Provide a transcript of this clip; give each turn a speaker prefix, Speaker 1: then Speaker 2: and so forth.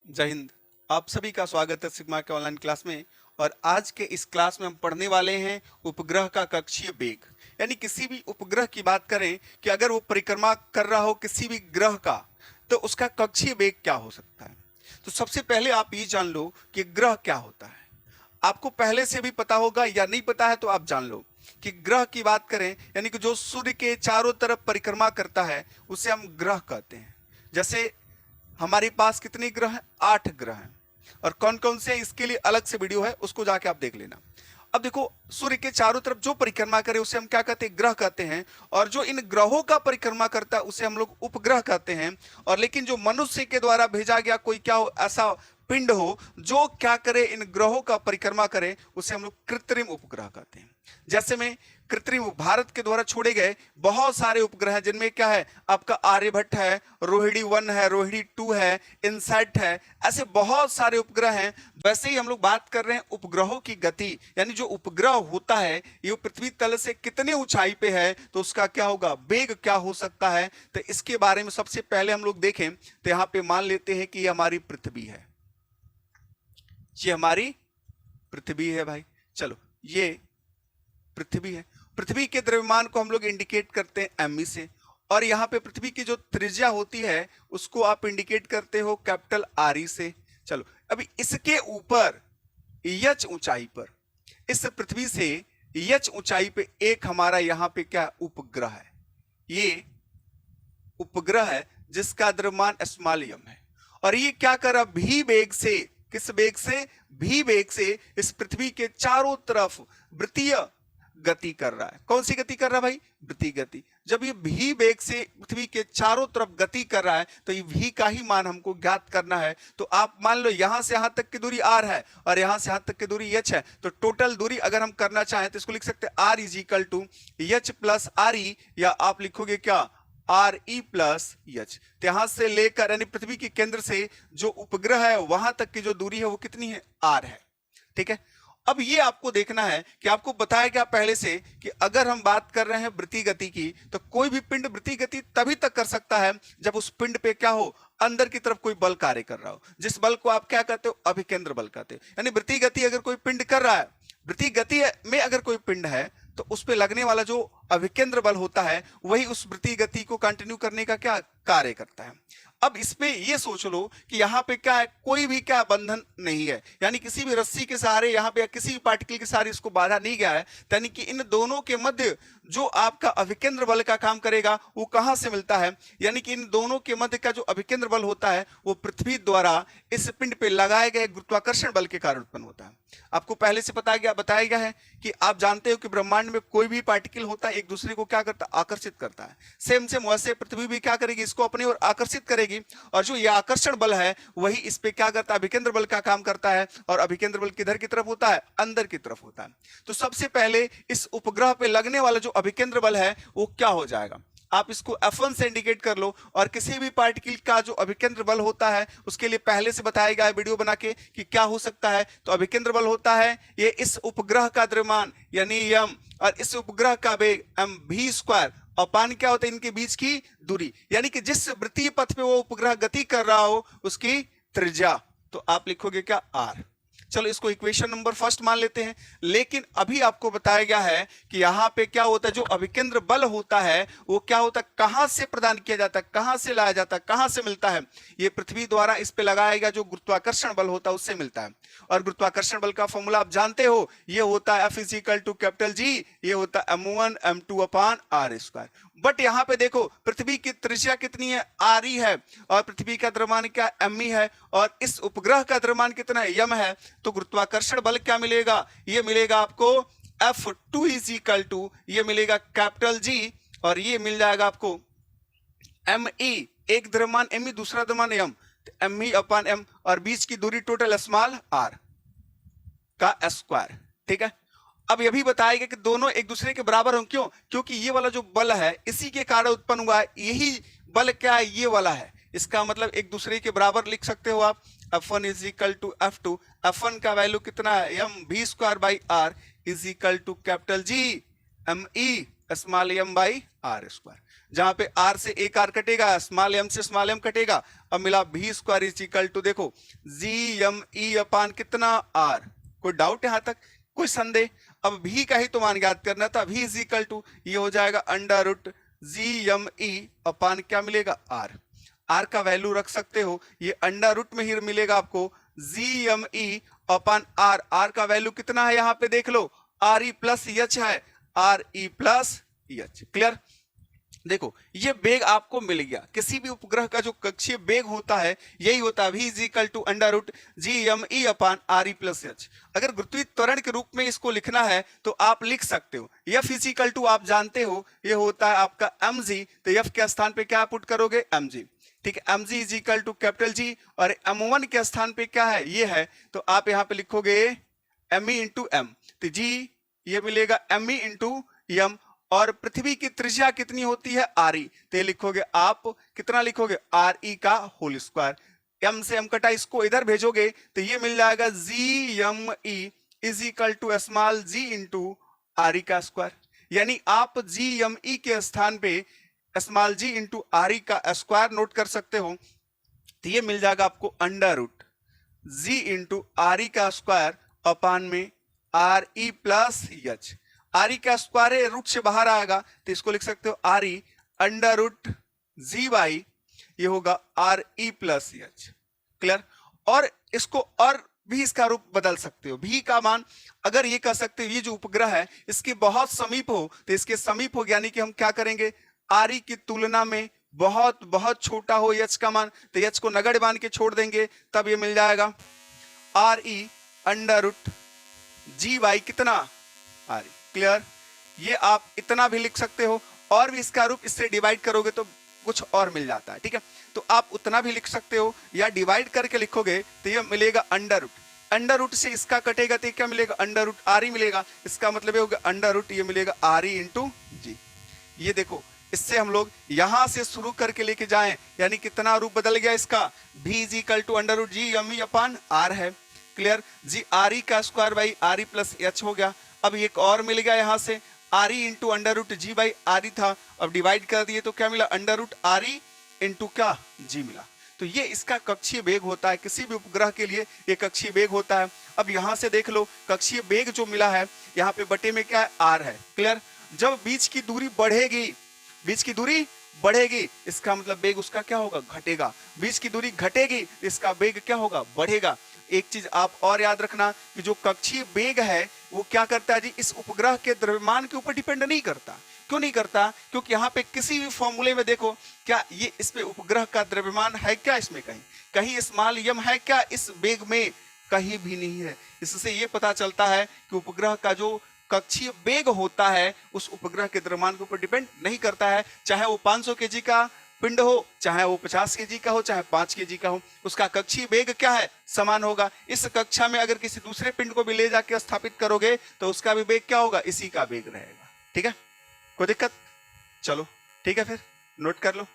Speaker 1: जय हिंद। आप सभी का स्वागत है सिग्मा के ऑनलाइन क्लास में। और आज के इस क्लास में हम पढ़ने वाले हैं उपग्रह का कक्षीय वेग। यानी किसी भी उपग्रह की बात करें कि अगर वो परिक्रमा कर रहा हो किसी भी ग्रह का, तो उसका कक्षीय वेग क्या हो सकता है। तो सबसे पहले आप ये जान लो कि ग्रह क्या होता है। आपको पहले से भी पता होगा या नहीं पता है तो आप जान लो कि ग्रह की बात करें यानी कि जो सूर्य के चारों तरफ परिक्रमा करता है उसे हम ग्रह कहते हैं। जैसे हमारे पास कितने ग्रह हैं? 8 ग्रह हैं। और कौन कौन से हैं इसके लिए अलग से वीडियो है, उसको जाके आप देख लेना। अब देखो, सूर्य के चारों तरफ जो परिक्रमा करे उसे हम क्या कहते हैं? ग्रह कहते हैं। और जो इन ग्रहों का परिक्रमा करता है उसे हम लोग उपग्रह कहते हैं। और लेकिन जो मनुष्य के द्वारा भेजा गया कोई क्या हो, ऐसा पिंड हो जो क्या करे, इन ग्रहों का परिक्रमा करे, उसे हम लोग कृत्रिम उपग्रह कहते हैं। जैसे में कृत्रिम भारत के द्वारा छोड़े गए बहुत सारे उपग्रह हैं, जिनमें क्या है, आपका आर्यभट्ट है, रोहिणी 1 है, रोहिणी 2 है, इनसैट है, ऐसे बहुत सारे उपग्रह हैं। वैसे ही हम लोग बात कर रहे हैं उपग्रहों की गति, यानी जो उपग्रह होता है ये पृथ्वी तल से कितने ऊंचाई पे है तो उसका क्या होगा, वेग क्या हो सकता है। तो इसके बारे में सबसे पहले हम लोग देखें तो यहाँ पे मान लेते हैं कि ये हमारी पृथ्वी है। ये हमारी पृथ्वी है भाई। चलो, ये पृथ्वी है। पृथ्वी के द्रव्यमान को हम लोग इंडिकेट करते हैं एमई से। और यहाँ पे पृथ्वी की जो त्रिज्या होती है उसको आप इंडिकेट करते हो कैपिटल आर ई से। चलो, अभी इसके ऊपर यच ऊंचाई पर, इस पृथ्वी से यच ऊंचाई पे एक हमारा यहाँ पे क्या उपग्रह है। ये उपग्रह है जिसका द्रव्यमान स्मॉल एम है। और ये क्या कर रहा, भी वेग से, किस वेग से? भी वेग से इस पृथ्वी के चारों तरफ वृत्तीय गति कर रहा है। कौन सी गति कर रहा है भाई? वृत्तीय गति। जब ये भी वेग से पृथ्वी के चारों तरफ गति कर रहा है तो ये भी का ही मान हमको ज्ञात करना है। तो आप मान लो यहां से यहां तक की दूरी r है और यहां से यहां तक की दूरी h है। तो टोटल दूरी अगर हम करना चाहें तो इसको लिख सकते हैं r is equal to H plus R E, या आप लिखोगे क्या, आर ई प्लस एच। तो यहां से लेकर यानी पृथ्वी के केंद्र से जो उपग्रह है वहां तक की जो दूरी है वो कितनी है? r है। ठीक है। अब ये आपको देखना है कि आपको बताया गया पहले से कि अगर हम बात कर रहे हैं वृत्तीय गति की, तो कोई भी पिंड वृत्तीय गति तभी तक कर सकता है जब उस पिंड पे क्या हो, अंदर की तरफ कोई बल कार्य कर रहा हो। जिस बल को आप क्या कहते हो? अभिकेंद्र बल कहते हो। यानी वृत्तीय गति अगर कोई पिंड कर रहा है, वृत्तीय गति में अगर कोई पिंड है तो उस पे लगने वाला जो अभिकेंद्र बल होता है वही उस वृत्तीय गति को कंटिन्यू करने का क्या कार्य करता है। अब इसमें ये सोच लो कि यहाँ पे क्या है, कोई भी क्या बंधन नहीं है, यानी किसी भी रस्सी के सहारे यहाँ पे या किसी भी पार्टिकल के सहारे इसको बांधा नहीं गया है। यानी कि इन दोनों के मध्य जो आपका अभिकेंद्र बल का काम करेगा वो कहां से मिलता है? यानी कि इन दोनों के मध्य का जो अभिकेंद्र बल होता है वो पृथ्वी द्वारा इस पिंड पे लगाए गए गुरुत्वाकर्षण बल के कारण उत्पन्न होता है। आपको पहले से बताया गया है कि आप जानते हो कि ब्रह्मांड में कोई भी पार्टिकल होता है एक दूसरे को क्या करता है? आकर्षित करता है। सेम सेम वैसे पृथ्वी भी क्या करेगी? इसको अपनी ओर आकर्षित करेगी। और जो ये आकर्षण बल है वही इस पे क्या करता है? अभिकेंद्र बल का काम करता है। और अभिकेंद्र बल किधर की तरफ होता है? अंदर की तरफ होता है। तो सबसे पहले इस उपग्रह पे लगने वाला जो अभिकेंद्र बल है वो क्या हो जाएगा? आप इसको F1 से इंडिकेट कर लो। और किसी भी पार्टिकल का जो अभिकेंद्र बल होता है उसके लिए पहले से बताया गया है वीडियो बना के कि क्या हो सकता है। तो अभिकेंद्र बल होता है ये इस उपग्रह का द्रव्यमान यानी m, और इस उपग्रह का वेग mv², और पान क्या होता है? इनके बीच की दूरी, यानी कि जिस वृत्तीय पथ पे वो उपग्रह गति कर रहा हो उसकी त्रिज्या। तो आप लिखोगे क्या? r। चलो, इसको इक्वेशन नंबर फर्स्ट मान लेते हैं। लेकिन अभी आपको बताया गया है कि यहाँ पे क्या होता है, जो अभिकेंद्र बल होता है वो क्या होता है, कहां से प्रदान किया जाता है, कहां से लाया जाता है, कहां से मिलता है? ये पृथ्वी द्वारा इस पे लगाया गया जो गुरुत्वाकर्षण बल होता है उससे मिलता है। और गुरुत्वाकर्षण बल का फॉर्मूला आप जानते हो, ये होता है F is equal to capital G, ये होता है m1 m2 upon r²। But यहाँ पे देखो पृथ्वी की त्रिज्या कितनी है? r ई है। और पृथ्वी का द्रव्यमान क्या? m ई है। और इस उपग्रह का द्रव्यमान कितना है? m है। तो गुरुत्वाकर्षण बल क्या मिलेगा? ये मिलेगा आपको F2 इज इक्वल टू, ये मिलेगा कैपिटल G, और ये मिल जाएगा आपको m ई, एक द्रव्यमान m ई, दूसरा द्रव्यमान m, तो m ई अपान m, और बीच की दूरी टोटल स्मॉल r का स्क्वायर। ठीक है। अब यह भी बताया गया कि दोनों एक दूसरे के बराबर हों। क्यों? क्योंकि ये वाला जो बल है इसी के कारण उत्पन्न हुआ है। यही बल क्या है? ये वाला है। इसका मतलब एक दूसरे के बराबर लिख सकते हो आप। F1 is equal to F2। F1 का वैल्यू कितना है? mv²/r is equal to capital G m e small m/r²। जहां पे r से एक r कटेगा, स्मॉल m से स्मॉल m कटेगा, अब मिला v square is equal to देखो GME अपान कितना r। कोई डाउट यहां तक, कोई संदेह? अब v का ही तो मान ज्ञात करना था, v इज इक्वल टू ये हो जाएगा अंडर रूट GME अपान क्या मिलेगा r। r का वैल्यू रख सकते हो, ये अंडर रूट में ही मिलेगा आपको GME अपान r। r का वैल्यू कितना है यहाँ पे देख लो, RE प्लस एच है, RE प्लस एच। क्लियर? देखो ये वेग आपको मिल गया। किसी भी उपग्रह का जो कक्षीय वेग होता है यही होता है, v is equal to under root GME upon RE plus H. अगर गुरुत्वीय त्वरण के रूप में इसको लिखना है तो आप लिख सकते हो, F इज इक्वल टू आप जानते हो ये होता है आपका mg, तो F के स्थान पे क्या पुट करोगे, mg। ठीक है, mg is equal to capital G, और m1 के स्थान पे क्या है, ये है, तो आप यहाँ पे लिखोगे me इंटू m, तो g ये मिलेगा me इंटू m, और पृथ्वी की त्रिज्या कितनी होती है, RE, तो ये लिखोगे आप कितना लिखोगे, RE का होल स्क्वायर। m से m कटा, इसको इधर भेजोगे तो ये मिल जाएगा GME is equal to small g into RE का स्क्वायर। यानी आप GME के स्थान पे स्मॉल g इंटू RE का स्क्वायर नोट कर सकते हो, तो ये मिल जाएगा आपको under root g into RE का स्क्वायर अपान में RE प्लस एच। RE का स्क्वायर है, रूट से बाहर आएगा तो इसको लिख सकते हो RE under root G by ये होगा RE प्लस एच। क्लियर? और इसको और भी इसका रूप बदल सकते हो, भी का मान अगर ये कह सकते हो ये जो उपग्रह है इसके बहुत समीप हो तो इसके समीप हो, यानी कि हम क्या करेंगे, RE की तुलना में बहुत बहुत छोटा हो एच का मान, तो एच को नगण्य मान के छोड़ देंगे, तब ये मिल जाएगा RE under root G by कितना RE। क्लियर? ये आप इतना भी लिख सकते हो, और भी इसका रूप इससे डिवाइड करोगे तो कुछ और मिल जाता है। ठीक है, तो आप उतना भी लिख सकते हो, या डिवाइड करके लिखोगे तो ये मिलेगा अंडर रूट, अंडर रूट से इसका कटेगा तो क्या मिलेगा, अंडर रूट RE मिलेगा। इसका मतलब ये होगा अंडर रूट ये मिलेगा RE इंटू जी। ये देखो इससे हम लोग यहां से शुरू करके लेके जाएं, यानी कितना रूप बदल गया इसका, v is equal to under root GME upon r है। क्लियर? जी RE का square by RE plus H हो गया। अब एक और मिल गया यहां से, RE into under root G by RE था, अब डिवाइड कर दिए तो क्या मिला, अंडर रूट RE इंटू क्या जी मिला। तो ये इसका कक्षीय वेग होता है, किसी भी उपग्रह के लिए ये कक्षीय वेग होता है। अब यहां से देख लो कक्षीय वेग जो मिला है यहाँ पे बटे में क्या है, r है। क्लियर? जब बीच की दूरी बढ़ेगी, बीच की दूरी बढ़ेगी इसका मतलब वेग उसका क्या होगा, घटेगा। बीच की दूरी घटेगी इसका वेग क्या होगा, बढ़ेगा। एक चीज आप और याद रखना कि जो कक्षीय वेग है वो क्या करता है जी, इस उपग्रह के द्रव्यमान के ऊपर डिपेंड नहीं करता। क्यों नहीं करता? क्योंकि यहाँ पे किसी भी फॉर्मूले में देखो क्या ये इस पे उपग्रह का द्रव्यमान है क्या, इसमें कहीं कहीं स्मॉल m है क्या इस वेग में, कहीं भी नहीं है। इससे ये पता चलता है कि उपग्रह का जो कक्षीय वेग होता है उस उपग्रह के द्रव्यमान के ऊपर डिपेंड नहीं करता है, चाहे वो 500 kg का पिंड हो, चाहे वो 50 kg का हो, चाहे 5 kg का हो, उसका कक्षीय वेग क्या है, समान होगा। इस कक्षा में अगर किसी दूसरे पिंड को भी ले जाके स्थापित करोगे तो उसका भी वेग क्या होगा, इसी का वेग रहेगा। ठीक है, कोई दिक्कत? चलो ठीक है, फिर नोट कर लो।